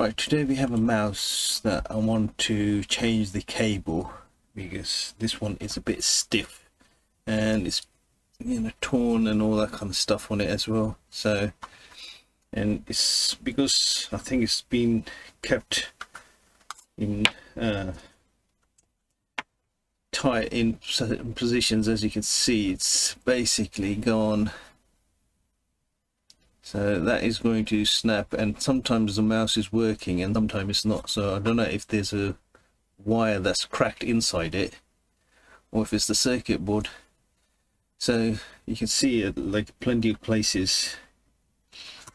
Right, today we have a mouse that I want to change the cable because this one is a bit stiff and it's torn and all that kind of stuff on it as well. So, and it's because I think it's been kept in tight in certain positions. As you can see, it's basically gone. So that is going to snap, and sometimes the mouse is working and sometimes it's not. So I don't know if there's a wire that's cracked inside it or if it's the circuit board. So you can see it like plenty of places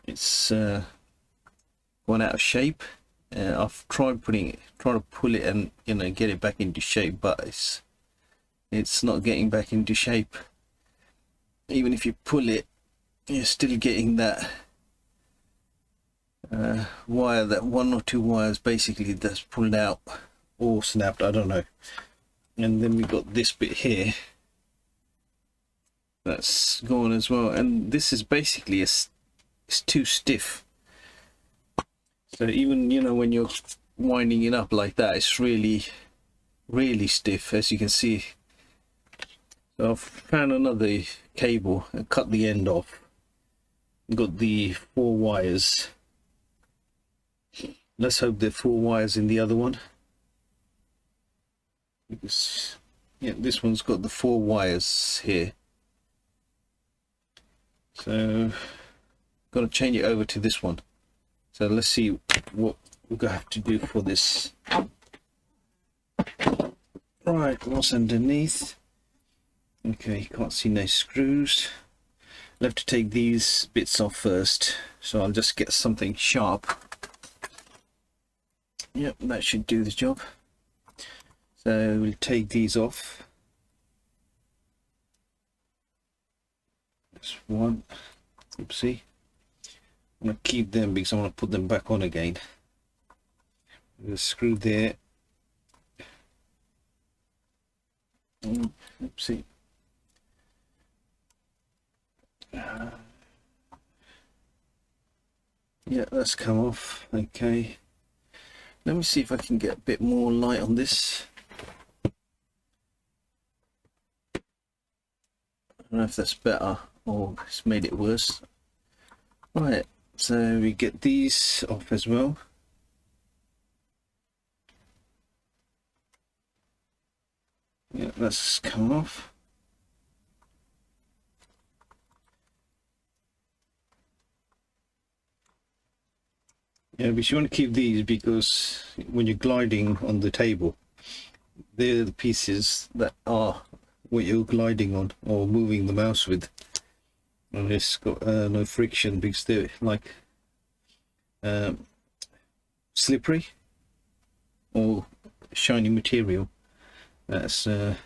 it's gone out of shape. I've tried trying to pull it and get it back into shape, but it's not getting back into shape. Even if you pull it, you're still getting that wire, that one or two wires basically that's pulled out or snapped, I don't know. And then we got this bit here that's gone as well, and this is basically it's too stiff. So even when you're winding it up like that, it's really stiff, as you can see. So I've found another cable and cut the end off. Got the 4 wires. Let's hope there are 4 wires in the other one, because this one's got the 4 wires here. So got to change it over to this one. So let's see what we're gonna have to do for this. Right, what's underneath? Okay, you can't see no screws. I'll have to take these bits off first, so I'll just get something sharp. Yep, that should do the job. So we'll take these off. That's one. Oopsie. I'm going to keep them because I want to put them back on again. There's a screw there. Oopsie. Yeah, that's come off. Okay, let me see if I can get a bit more light on this. I don't know if that's better or it's made it worse. Right, so we get these off as well. Yeah, that's come off. Yeah, but you want to keep these because when you're gliding on the table, they're the pieces that are what you're gliding on or moving the mouse with. And it's got no friction because they're like slippery or shiny material. That's right.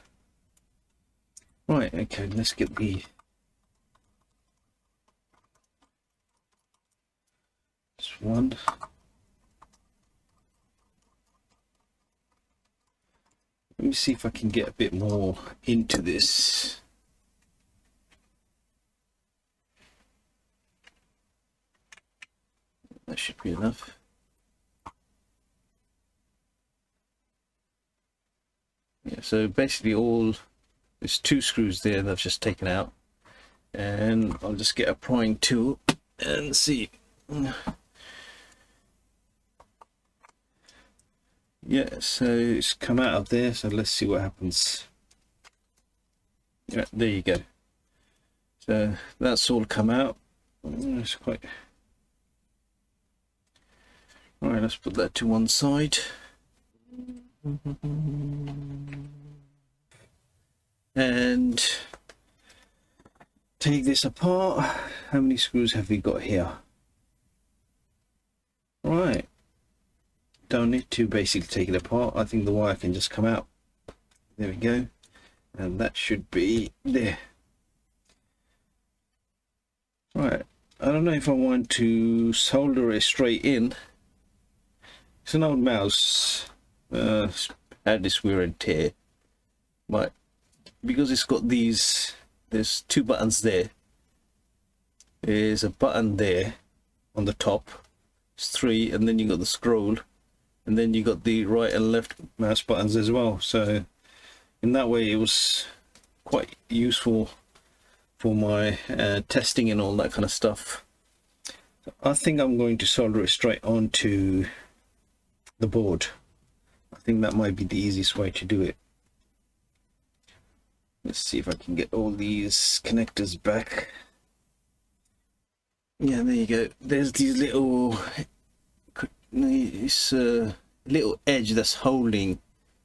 Okay, let's get the this one. Let me see if I can get a bit more into this. That should be enough. Yeah, so basically there's 2 screws there that I've just taken out, and I'll just get a prying tool and see. Yeah, so it's come out of there, so let's see what happens. Yeah, there you go. So that's all come out. It's quite... Alright, let's put that to one side. And take this apart. How many screws have we got here? Right. Don't need to basically take it apart. I think the wire can just come out. There we go. And that should be there. Right. I don't know if I want to solder it straight in. It's an old mouse. Had this wear and tear. But because it's got these, there's 2 buttons there. There's a button there on the top. It's 3, and then you got the scroll, and then you got the right and left mouse buttons as well. So in that way it was quite useful for my testing and all that kind of stuff. I think I'm going to solder it straight onto the board. I think that might be the easiest way to do it. Let's see if I can get all these connectors back. Yeah, there you go. There's these little little edge that's holding.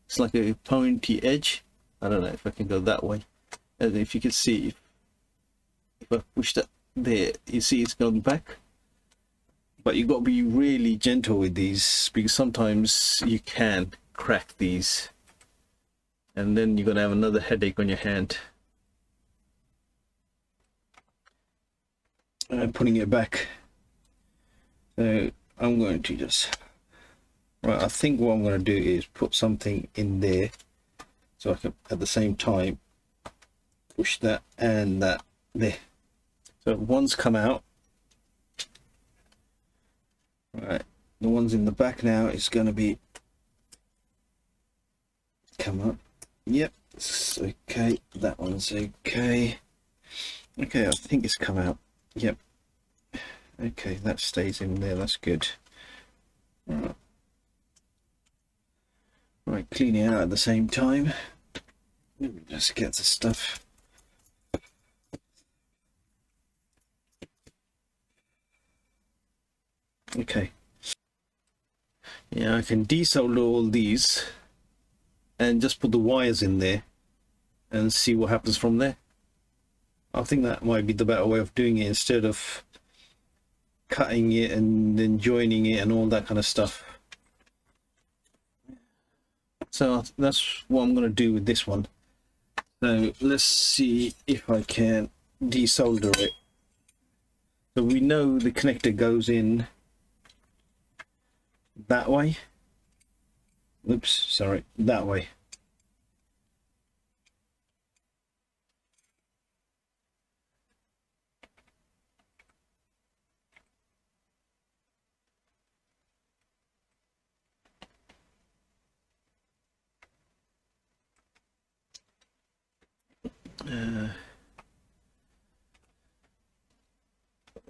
It's like a pointy edge. I don't know if I can go that way. And if you can see, if I push that there, you see it's gone back. But you've got to be really gentle with these, because sometimes you can crack these, and then you're going to have another headache on your hand. Putting it back. So I'm going to just, right, I think what I'm going to do is put something in there, so I can at the same time push that and that there. So one's come out. Right, the ones in the back now is going to be come up. Yep, it's okay. That one's okay. Okay, I think it's come out. Yep. Okay, that stays in there. That's good. Right, clean it out at the same time. Let me just get the stuff. Okay. Yeah, I can desolder all these and just put the wires in there and see what happens from there. I think that might be the better way of doing it, instead of cutting it and then joining it and all that kind of stuff. So that's what I'm going to do with this one. So let's see if I can desolder it. So we know the connector goes in that way. Oops, sorry, that way.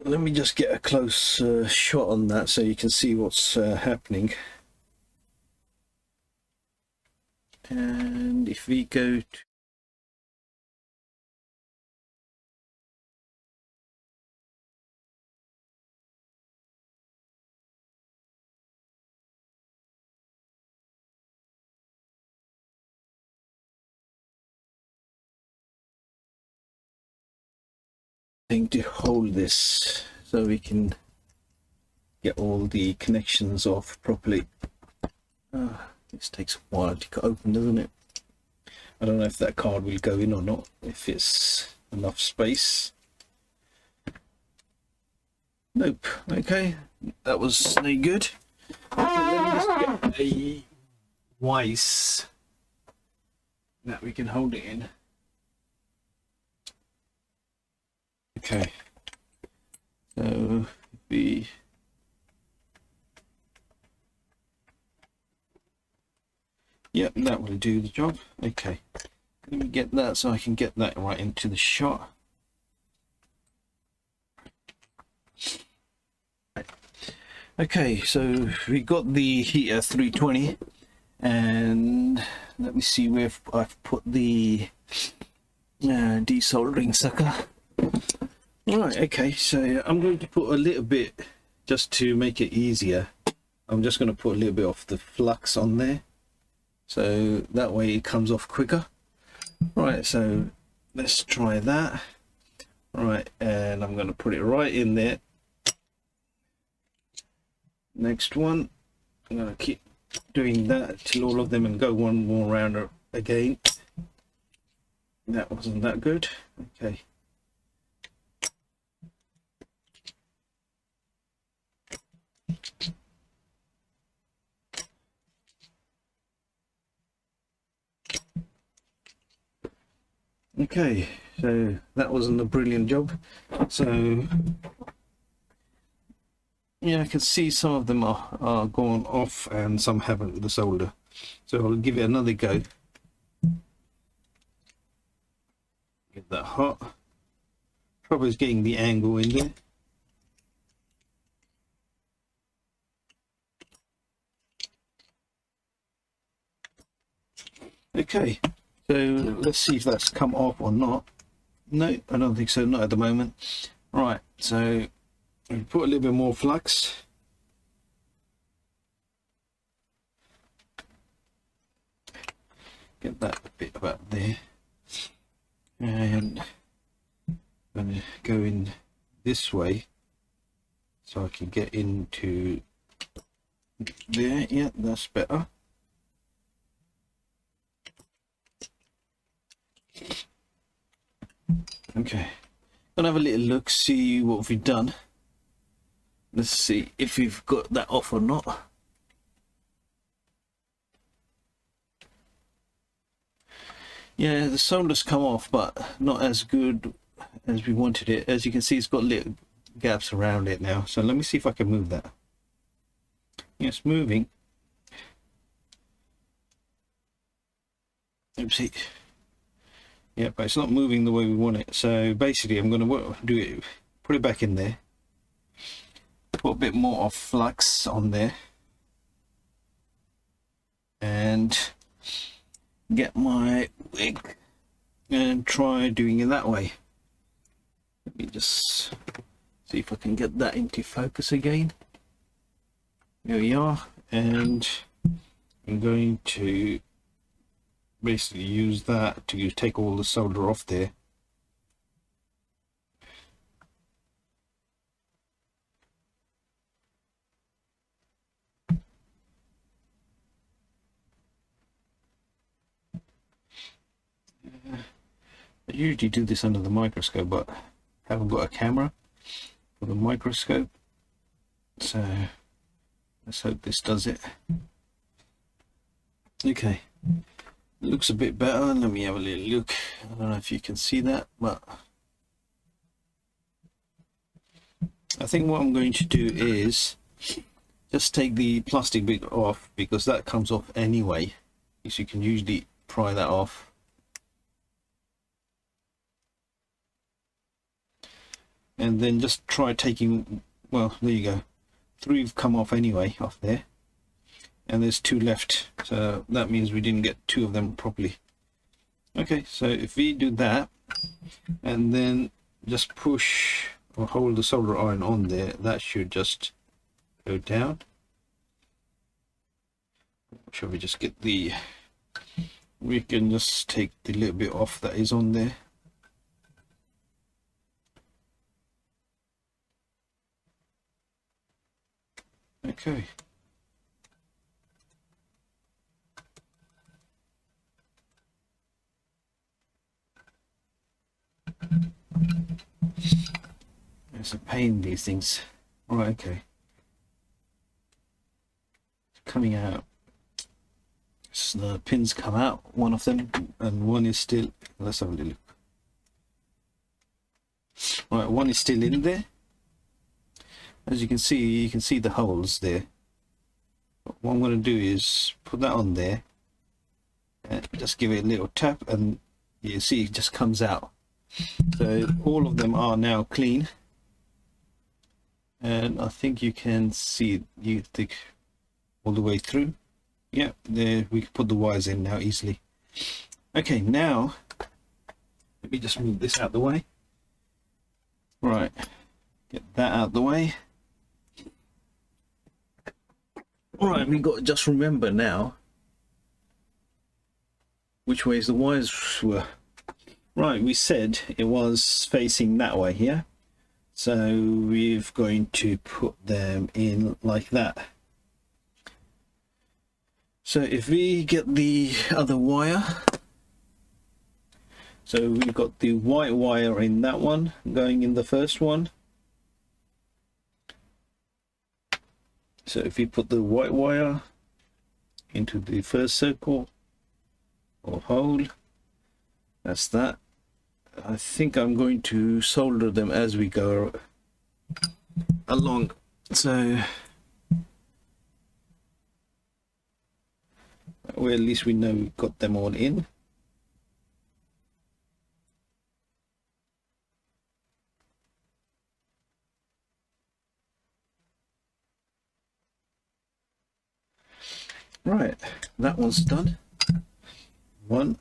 Let me just get a close shot on that so you can see what's happening. And if we go to thing to hold this so we can get all the connections off properly. This takes a while to open, doesn't it? I don't know if that card will go in or not, if it's enough space. Nope. Okay, that was no good. Let me just get a vise that we can hold it in. Okay, so the yep, that will do the job. Okay, let me get that so I can get that right into the shot. Okay, so we got the heater 320, and let me see where I've put the desoldering sucker. Right, okay, so I'm going to put a little bit, just to make it easier, I'm just going to put a little bit of the flux on there, so that way it comes off quicker. Right, so let's try that. Right, and I'm going to put it right in there. Next one, I'm going to keep doing that till all of them, and go one more round again. That wasn't that good. Okay. Okay, so that wasn't a brilliant job. So Yeah, I can see some of them are gone off and some haven't with the solder. So I'll give it another go. Get that hot. Trouble is getting the angle in there. Okay, so let's see if that's come off or not. No, I don't think so, not at the moment. Right, so put a little bit more flux. Get that bit about there. And I'm going to go in this way so I can get into there. Yeah, that's better. Okay, gonna have a little look, see what we've done. Let's see if we've got that off or not. Yeah, the solder's come off, but not as good as we wanted it. As you can see, it's got little gaps around it now. So let me see if I can move that. Yeah, it's moving. Oopsie. Yeah, but it's not moving the way we want it. So basically, I'm going to do it, put it back in there, put a bit more of flux on there, and get my wig and try doing it that way. Let me just see if I can get that into focus again. There we are, and I'm going to basically use that to take all the solder off there. I usually do this under the microscope, but haven't got a camera for the microscope, so let's hope this does it. Okay, looks a bit better. Let me have a little look. I don't know if you can see that, but I think what I'm going to do is just take the plastic bit off, because that comes off anyway, so you can usually pry that off. And then just try taking, well, there you go, 3 have come off anyway off there, and there's 2 left, so that means we didn't get 2 of them properly. Okay, so if we do that and then just push or hold the solder iron on there, that should just go down. Shall we just get we can just take the little bit off that is on there. Okay. It's a pain, these things. Right, okay. It's coming out. So the pins come out, one of them, and one is still, let's have a look. Right, one is still in there. As you can see the holes there. What I'm going to do is put that on there and just give it a little tap, and you see it just comes out. So all of them are now clean, and I think you can see all the way through. Yeah, there we can put the wires in now easily. Okay, now let me just move this out the way. Right, get that out the way. Right, we got to just remember now which ways the wires were. Right, we said it was facing that way here, so we're going to put them in like that. So if we get the other wire, so we've got the white wire in that one going in the first one. So if we put the white wire into the first circle or hole, that's that. I think I'm going to solder them as we go along So well, at least we know we've got them all in. Right, that one's done. One.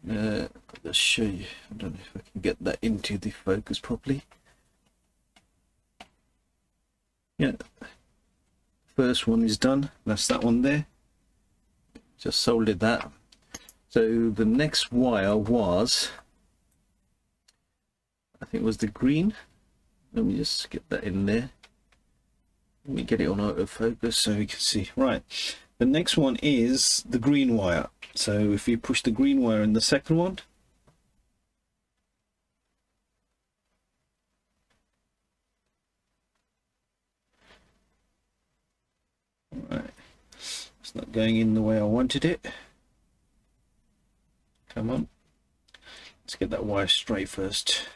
Let's show you. I don't know if I can get that into the focus properly. Yeah, first one is done. That's that one there. Just soldered that. So the next wire was, I think it was the green. Let me just get that in there. Let me get it on autofocus so we can see. Right, the next one is the green wire. So if you push the green wire in the second one, right, it's not going in the way I wanted it. Come on, let's get that wire straight first.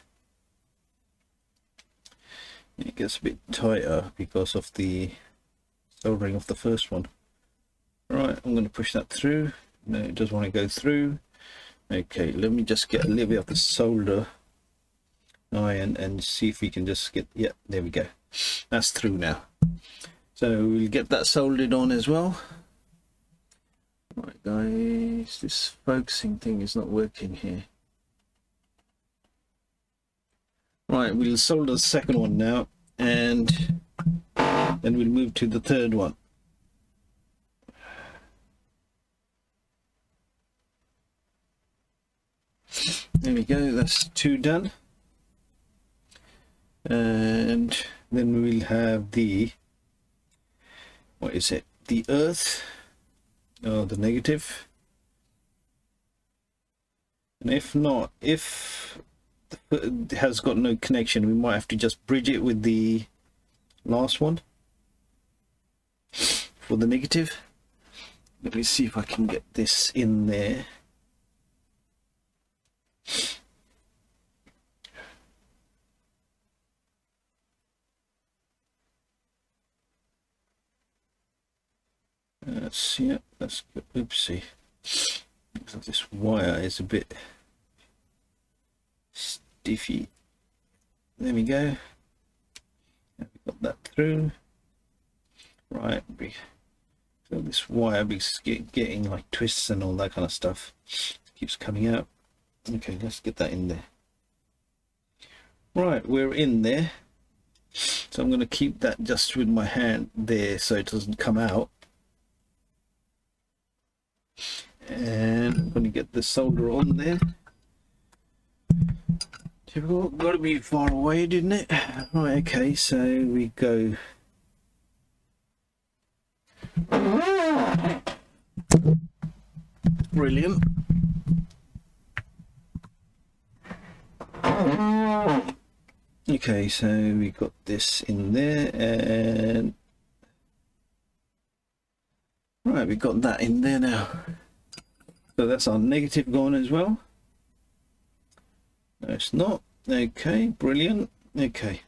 It gets a bit tighter because of the soldering of the first one. Right, I'm going to push that through. No, it doesn't want to go through. Okay, let me just get a little bit of the solder iron and see if we can just get, yeah, there we go. That's through now. So we'll get that soldered on as well. Right guys, this focusing thing is not working here. Right, we'll solder the second one now, and then we'll move to the third one. There we go, that's two done. And then we'll have the, what is it, the earth, or the negative. And if not, if it has got no connection, we might have to just bridge it with the last one for the negative. Let me see if I can get this in there. Yeah, that's good. Oopsie. This wire is a bit stiffy. There we go. We got that through. Right, so this wire is getting like twists and all that kind of stuff. It keeps coming out. Okay, let's get that in there. Right, we're in there. So I'm going to keep that just with my hand there so it doesn't come out. And I'm going to get the solder on there. Typical, got to be far away, didn't it? Right, okay, so we go. Brilliant. Okay, so we got this in there, and right, we got that in there now. So that's our negative gone as well. No, it's not. Okay, brilliant. Okay,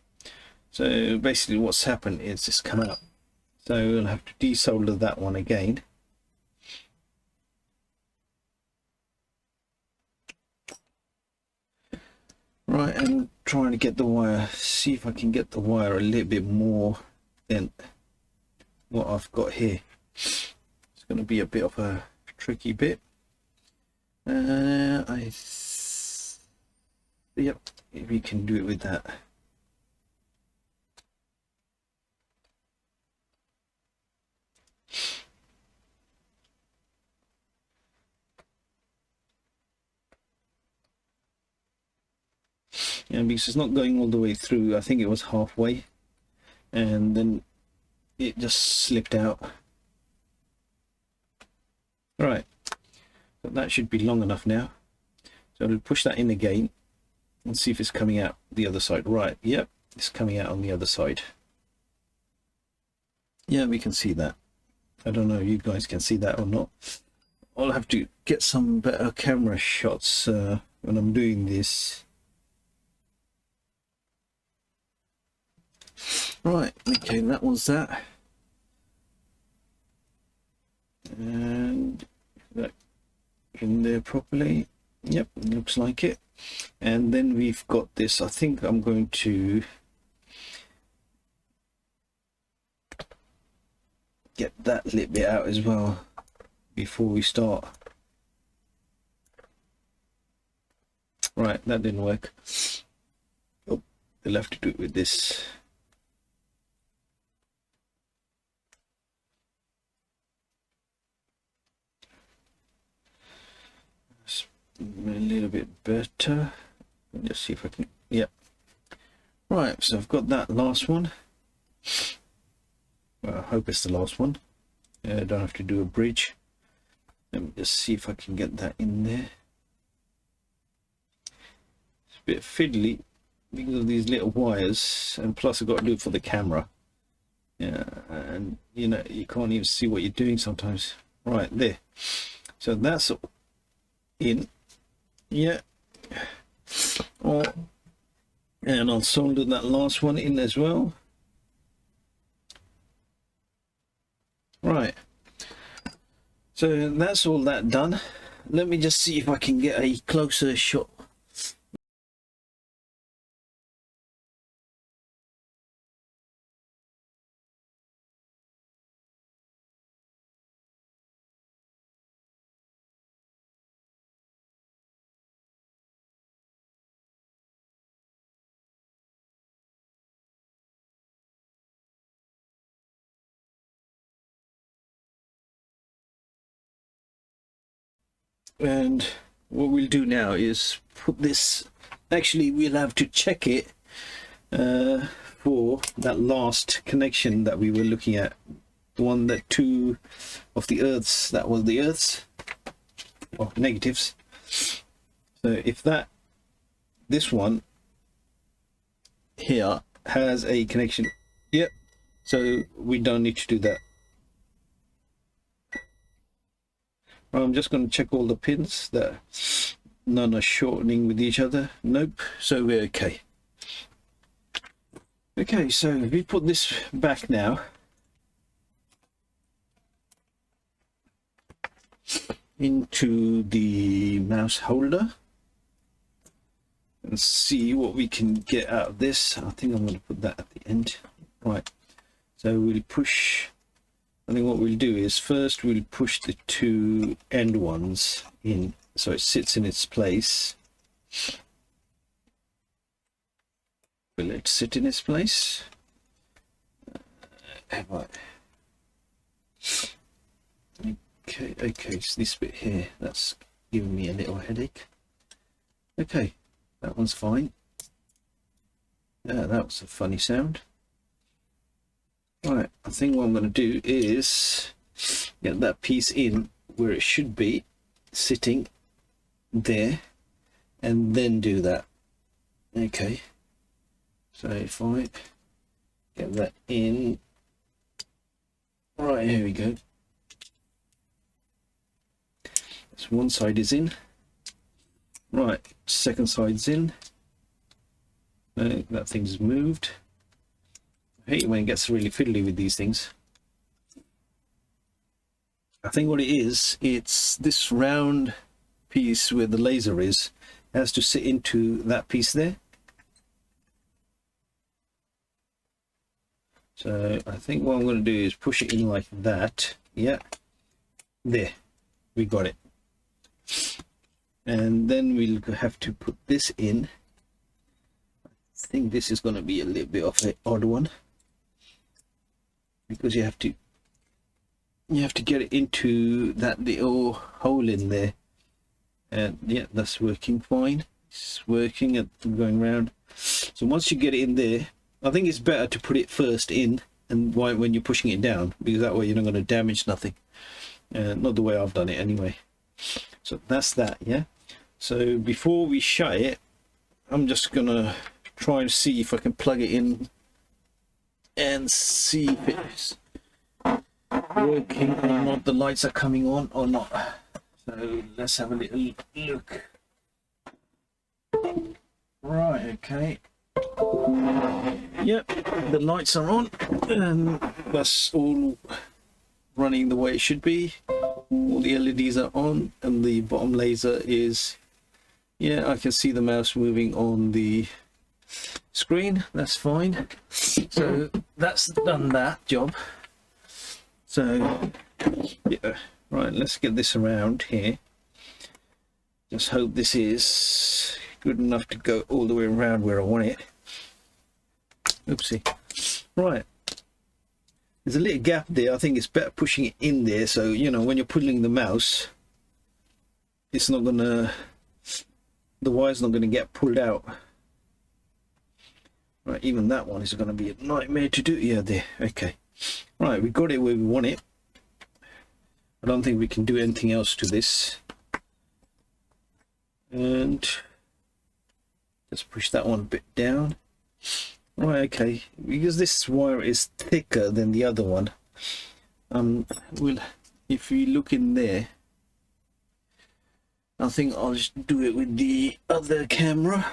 so basically what's happened is it's come out. So we'll have to desolder that one again. Right, and trying to get the wire, see if I can get the wire a little bit more than what I've got here. It's going to be a bit of a tricky bit. Yep, we can do it with that. Yeah, because it's not going all the way through. I think it was halfway, and then it just slipped out. Right, but that should be long enough now. So I'll push that in again and see if it's coming out the other side. Right, yep, it's coming out on the other side. Yeah, we can see that. I don't know if you guys can see that or not. I'll have to get some better camera shots when I'm doing this. Right, okay, that was that. And that in there properly. Yep, looks like it. And then we've got this. I think I'm going to get that little bit out as well before we start. Right, that didn't work. Oh, they'll have to do it with this. It's a little bit better. Let's see if I can. Yep. Right, so I've got that last one. Well, I hope it's the last one. I don't have to do a bridge. Let me just see if I can get that in there. It's a bit fiddly because of these little wires, and plus I've got to do it for the camera. Yeah, and you know, you can't even see what you're doing sometimes. Right there. So that's in. Yeah. Oh, and I'll solder that last one in as well. Right, so that's all that done. Let me just see if I can get a closer shot. And what we'll do now is put this, actually we'll have to check it for that last connection that we were looking at, the one that two of the earths, that was the earths or negatives. So if that, this one here has a connection, yep, so we don't need to do that. I'm just going to check all the pins that none are shortening with each other. Nope, so we're okay. Okay, so we put this back now. Into the mouse holder. And see what we can get out of this. I think I'm going to put that at the end. Right, so we'll push. I think what we'll do is first we'll push the two end ones in so it sits in its place. Will it sit in its place? Right. Okay, so this bit here, that's giving me a little headache. Okay, that one's fine. Yeah, that was a funny sound. Right, I think what I'm going to do is get that piece in where it should be, sitting there, and then do that. Okay, so if I get that in, right, here we go. So one side is in. Right, second side's in. That thing's moved. I hate when it gets really fiddly with these things. I think what it is, it's this round piece where the laser is, has to sit into that piece there. So I think what I'm going to do is push it in like that. Yeah, there, we got it. And then we'll have to put this in. I think this is going to be a little bit of an odd one, because you have to get it into that little hole in there. And yeah, that's working fine. It's working and going round. So once you get it in there, I think it's better to put it first in, and when you're pushing it down, because that way you're not going to damage nothing. Not the way I've done it anyway. So that's that, yeah. So before we shut it, I'm just gonna try and see if I can plug it in and see if it's working or not, the lights are coming on or not. So let's have a little look. Right, okay. Yep, the lights are on and that's all running the way it should be. All the LEDs are on and the bottom laser is, yeah, I can see the mouse moving on the screen. That's fine. So that's done that job. So yeah, right, let's get this around here. Just hope this is good enough to go all the way around where I want it. Oopsie. Right, there's a little gap there. I think it's better pushing it in there, so you know when you're pulling the mouse, it's not gonna, the wire's not gonna get pulled out. Right, even that one is gonna be a nightmare to do. Yeah, there. Okay, right, we got it where we want it. I don't think we can do anything else to this. And just push that one a bit down. Right, okay, because this wire is thicker than the other one, well, if you look in there, I think I'll just do it with the other camera.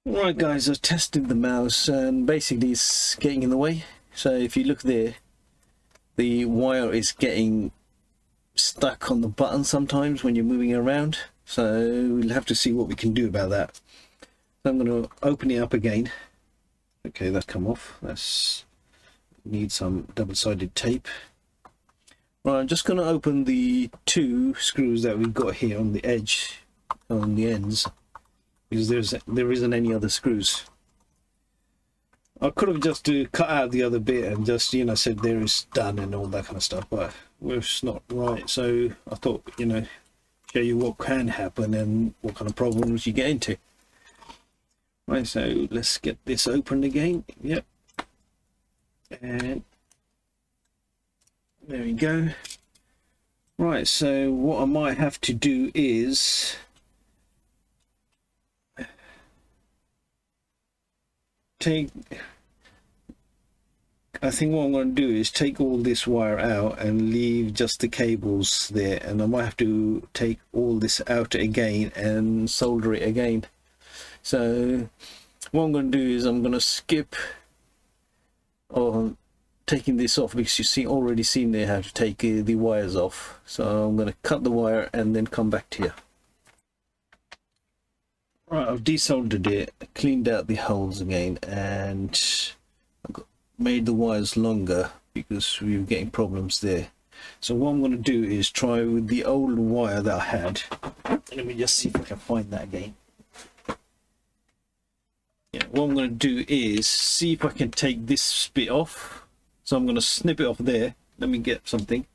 Right guys, I've tested the mouse and basically it's getting in the way. So if you look there, the wire is getting stuck on the button sometimes when you're moving around. So we'll have to see what we can do about that. So I'm going to open it up again. Okay, that's come off. That's need some double-sided tape. Right, I'm just going to open the two screws that we've got here on the edge, on the ends, because there isn't any other screws. I could have just cut out the other bit and just, you know, said there is done and all that kind of stuff, but it's not right. So I thought, you know, show you what can happen and what kind of problems you get into. Right, so let's get this opened again. Yep. And there we go. Right, so what I might have to do is I think what I'm going to do is take all this wire out and leave just the cables there, and I might have to take all this out again and solder it again. So what I'm going to do is I'm going to skip on taking this off, because you see already seen there how to take the wires off. So I'm going to cut the wire and then come back to you. Right, I've desoldered it, cleaned out the holes again, and I've made the wires longer because we were getting problems there. So what I'm going to do is try with the old wire that I had. Let me just see if I can find that again. Yeah, what I'm going to do is see if I can take this bit off. So I'm going to snip it off there. Let me get something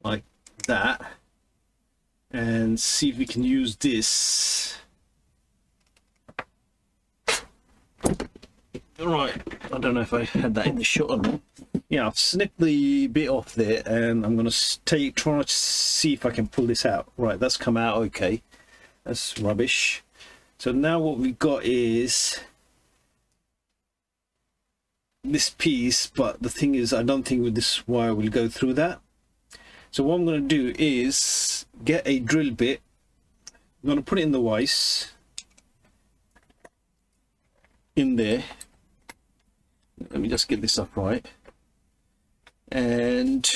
like that and see if we can use this. Right, I don't know if I had that in the shot or not. Yeah, I've snipped the bit off there and I'm going to try to see if I can pull this out. Right, that's come out okay. That's rubbish. So now what we've got is this piece, but the thing is I don't think with this wire will go through that. So what I'm going to do is get a drill bit. I'm going to put it in the vise in there. Let me just get this up right, and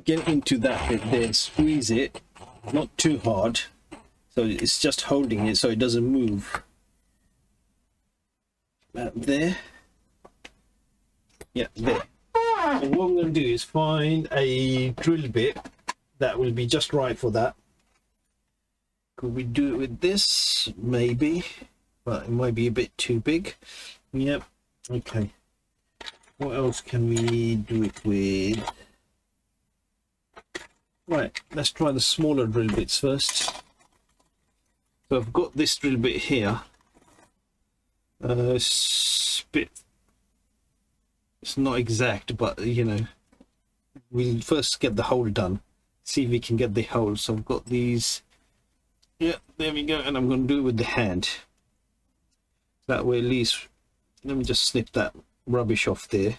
get into that bit there, squeeze it, not too hard, so it's just holding it so it doesn't move. There. Yeah, there. And what I'm going to do is find a drill bit that will be just right for that. Could we do it with this? Maybe, but it might be a bit too big. Yep. Okay. What else can we do it with? Right, let's try the smaller drill bits first. So I've got this drill bit here. It's not exact, but you know, we'll first get the hole done. See if we can get the hole. So I've got these. Yeah, there we go. And I'm going to do it with the hand. That way, at least, let me just snip that rubbish off there.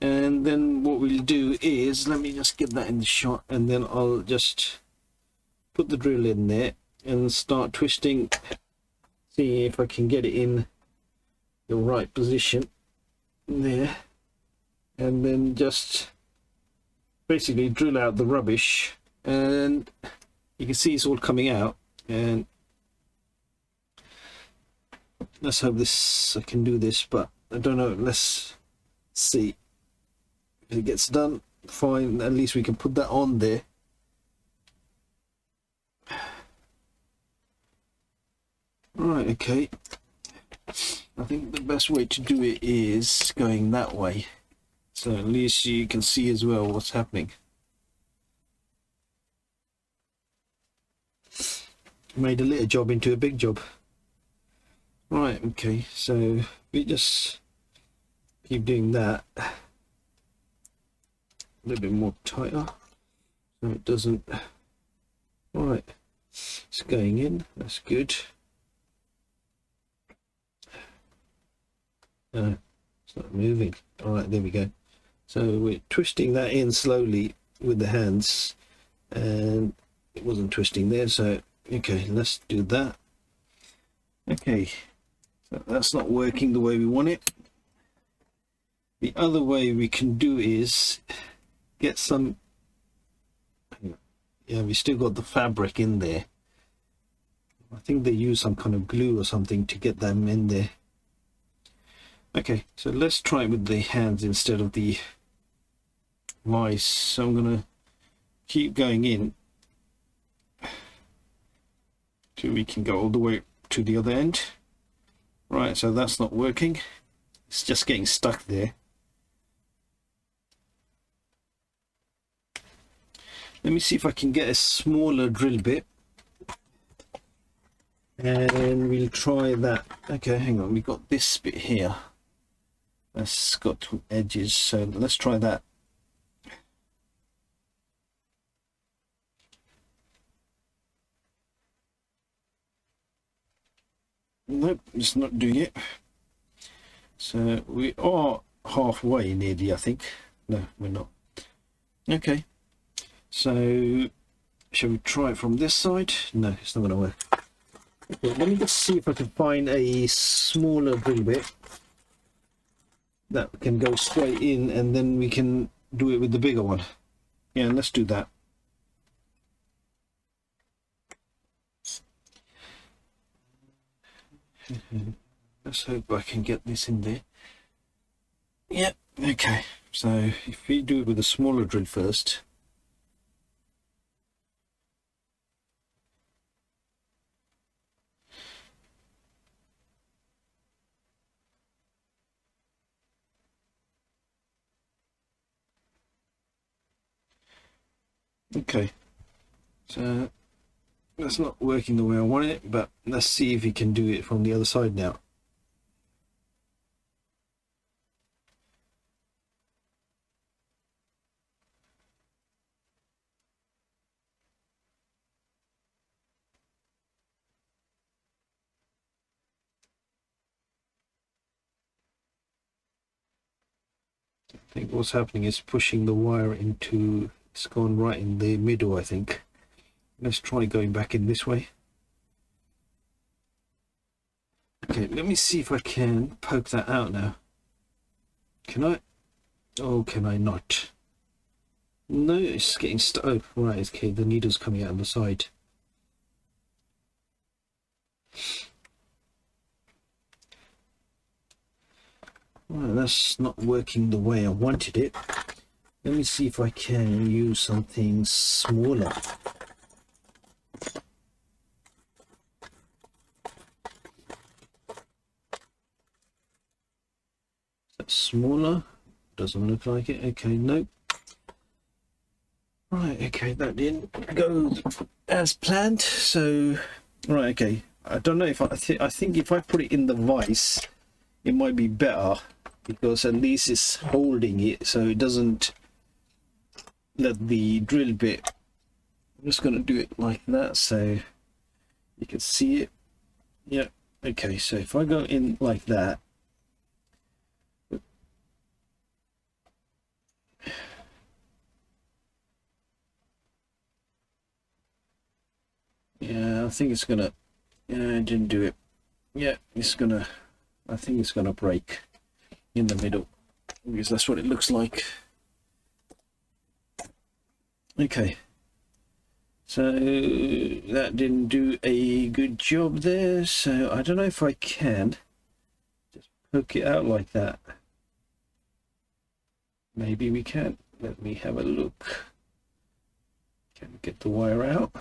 And then what we'll do is, let me just get that in the shot, and then I'll just put the drill in there and start twisting. See if I can get it in the right position there, and then just basically drill out the rubbish, and you can see it's all coming out. And let's hope I can do this, but I don't know. Let's see if it gets done. Fine, at least we can put that on there. Right, okay. I think the best way to do it is going that way, so at least you can see as well what's happening. Made a little job into a big job. Right, okay, so we just keep doing that a little bit more tighter so it doesn't. Right, it's going in, that's good. No, it's not moving. All right, there we go. So we're twisting that in slowly with the hands, and it wasn't twisting there, so okay, let's do that. Okay, so that's not working the way we want it. The other way we can do is get some, yeah, we still got the fabric in there. I think they use some kind of glue or something to get them in there. Okay, so let's try it with the hands instead of the vise. So I'm going to keep going in till we can go all the way to the other end. Right, so that's not working. It's just getting stuck there. Let me see if I can get a smaller drill bit. And we'll try that. Okay, hang on, we've got this bit here. That's got two edges, so let's try that. Nope, it's not doing it. So we are halfway nearly, I think. No, we're not. Okay, so shall we try it from this side? No, it's not going to work. Okay, let me just see if I can find a smaller drill bit that can go straight in, and then we can do it with the bigger one. Yeah, let's do that. Let's hope I can get this in there. Yep, okay. So if we do it with a smaller drill first. Okay, so that's not working the way I want it, but let's see if we can do it from the other side now. I think what's happening is pushing the wire into, it's gone right in the middle, I think. Let's try going back in this way. Okay, let me see if I can poke that out now. Can I? Oh, can I not? No, it's getting stuck. Oh, right, okay, the needle's coming out on the side. Well, that's not working the way I wanted it. Let me see if I can use something smaller. Is that smaller? Doesn't look like it. Okay, nope. Right, okay, that didn't go as planned. So, right, okay. I don't know if I think if I put it in the vise, it might be better, because at least it's holding it so it doesn't let the drill bit. I'm just going to do it like that so you can see it. Yeah, okay, so if I go in like that, yeah, I think it's gonna, yeah, I didn't do it. Yeah, it's gonna, I think it's gonna break in the middle, because that's what it looks like. Okay, so that didn't do a good job there, so I don't know if I can just poke it out like that. Maybe we can. Let me have a look. Can we get the wire out?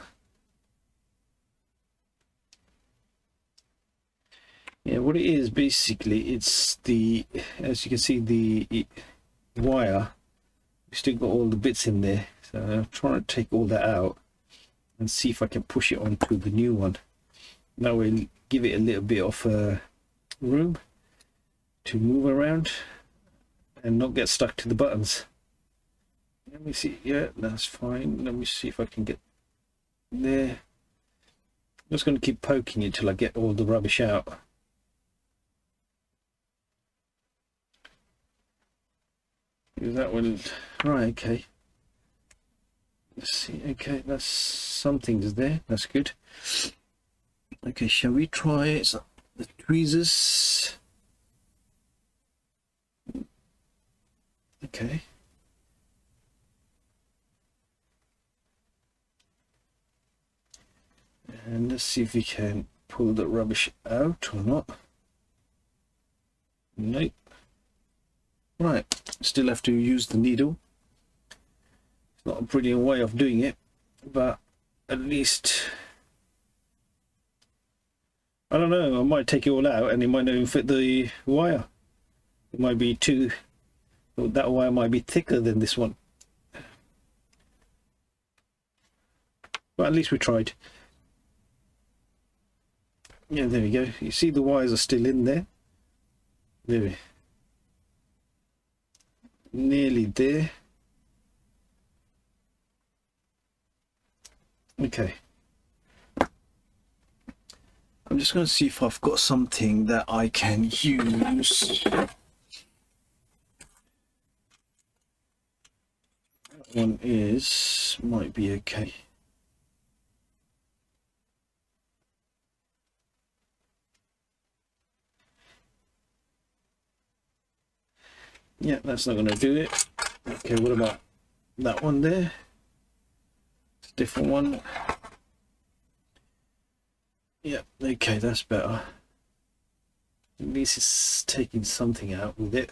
Yeah, what it is basically, it's the, as you can see, the wire, we still got all the bits in there, so I'm trying to take all that out and see if I can push it onto the new one. That will give it a little bit of room to move around and not get stuck to the buttons. Let me see. Yeah, that's fine. Let me see if I can get there. I'm just going to keep poking it till I get all the rubbish out. That one, right, okay. Let's see. Okay, that's, something's there. That's good. Okay, shall we try the tweezers? Okay. And let's see if we can pull the rubbish out or not. Nope. Right, still have to use the needle. It's not a brilliant way of doing it, but at least, I don't know, I might take it all out and it might not even fit the wire. It might be too, that wire might be thicker than this one. But at least we tried. Yeah, there we go. You see the wires are still in there. There we, nearly there. Okay. I'm just going to see if I've got something that I can use. That one is, might be okay. Yeah, that's not going to do it. Okay, what about that one there? It's a different one. Yeah, okay, that's better. At least it's taking something out with it.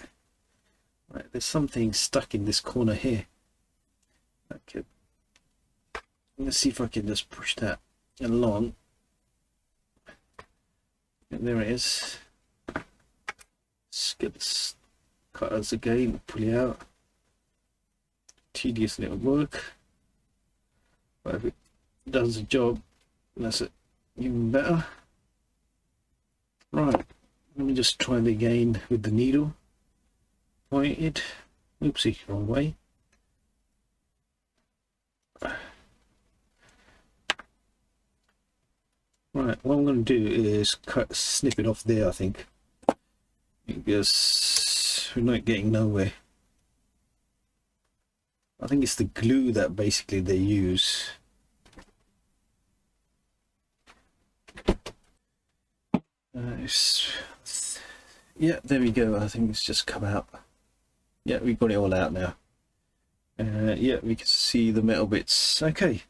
Right, there's something stuck in this corner here. Okay, let's see if I can just push that along. And there it is. Let's get this cutters again, pull it out. Tedious little work, but if it does the job, that's it, even better. Right, let me just try it again with the needle pointed. Oopsie, wrong way. Right, what I'm going to do is snip it off there, I think, because we're not getting nowhere. I think it's the glue that basically they use. Yeah, there we go. I think it's just come out. Yeah, we got it all out now. Yeah, we can see the metal bits. Okay,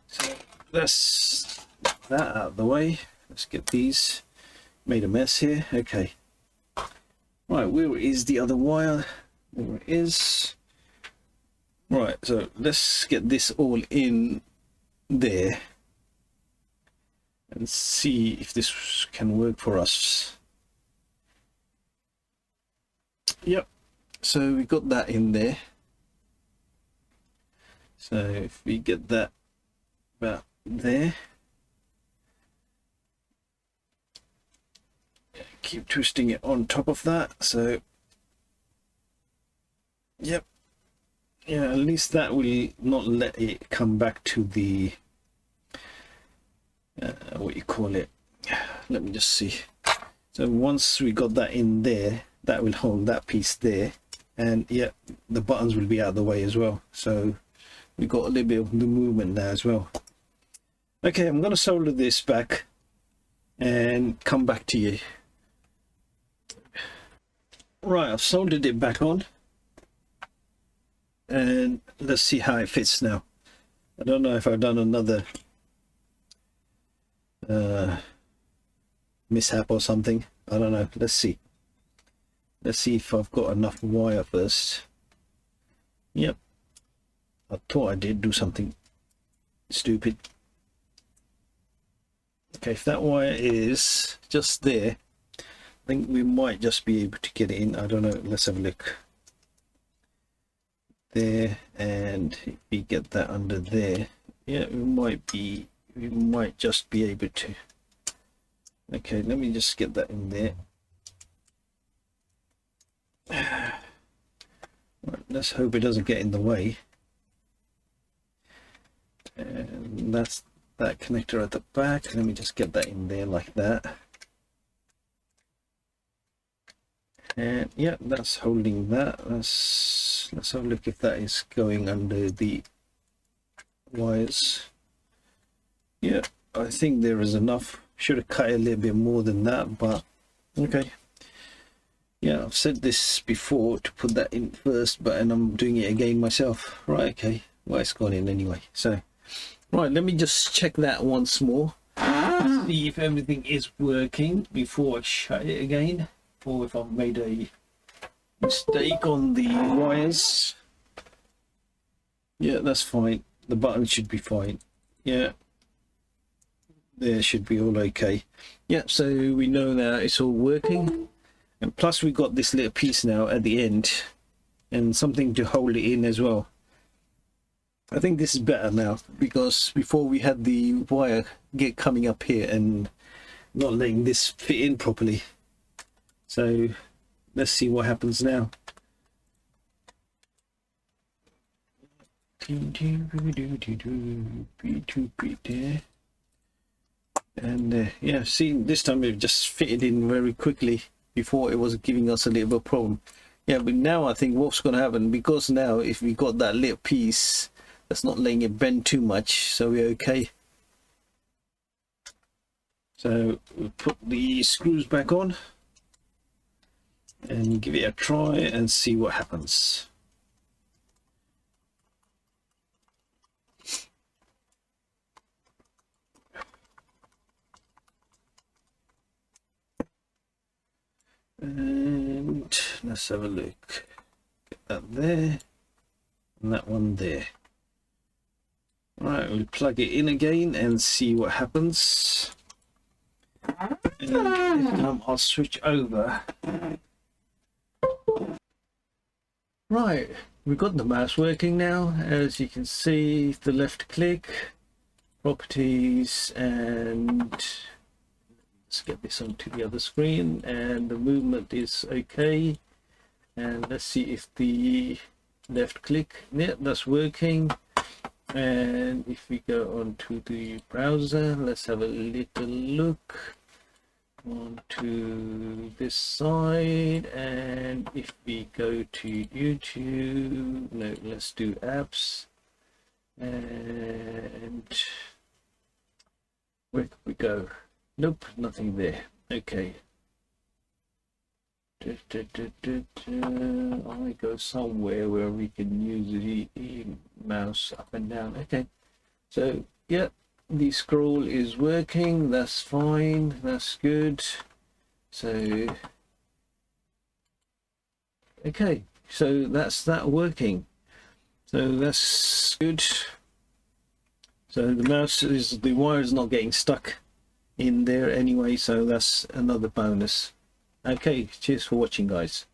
so that's that out of the way. Let's get these. Made a mess here. Okay, right, where is the other wire? There it is. Right, so let's get this all in there and see if this can work for us. Yep, so we got that in there. So if we get that about there, keep twisting it on top of that. So yep, yeah, at least that will not let it come back to the what you call it. Let me just see. So once we got that in there, that will hold that piece there, and yeah, the buttons will be out of the way as well. So we got a little bit of the movement there as well. Okay, I'm going to solder this back and come back to you. Right, I've soldered it back on, and let's see how it fits now. I don't know if I've done another mishap or something. I don't know. Let's see if I've got enough wire first. Yep, I thought I did do something stupid. Okay, if that wire is just there, I think we might just be able to get it in. I don't know, let's have a look. There, and if we get that under there, yeah, we might just be able to. Okay, let me just get that in there. Right, let's hope it doesn't get in the way. And that's that connector at the back. Let me just get that in there like that. And yeah, that's holding that. Let's have a look if that is going under the wires. Yeah, I think there is enough. Should have cut a little bit more than that, but okay. Yeah, I've said this before to put that in first, but and I'm doing it again myself. Right, okay. Well, it's gone in anyway. So, right, let me just check that once more. See if everything is working before I shut it again, or if I've made a mistake on the wires. Yeah, that's fine. The button should be fine. Yeah, there should be all okay. Yeah, so we know now it's all working. And plus we got this little piece now at the end and something to hold it in as well. I think this is better now, because before we had the wire coming up here and not letting this fit in properly. So let's see what happens now. And yeah, see, this time it just fitted in very quickly. Before it was giving us a little bit of problem. Yeah, but now I think what's going to happen, because now if we got that little piece that's not letting it bend too much, so we're okay. So we'll put the screws back on and give it a try and see what happens. And let's have a look. Get that there and that one there. Right, we'll plug it in again and see what happens. And this time I'll switch over. Right, we've got the mouse working now. As you can see, the left click, properties, and let's get this onto the other screen, and the movement is okay. And let's see if the left click, yeah, that's working. And if we go onto the browser, let's have a little look onto this side. And if we go to YouTube, no, let's do apps, and where can we go? Nope, nothing there. Okay. I go somewhere where we can use the mouse up and down. Okay, so yeah, the scroll is working. That's fine. That's good. So okay, so that's that working. So that's good. So the mouse is, the wire is not getting stuck in there anyway, so that's another bonus. Okay, cheers for watching, guys.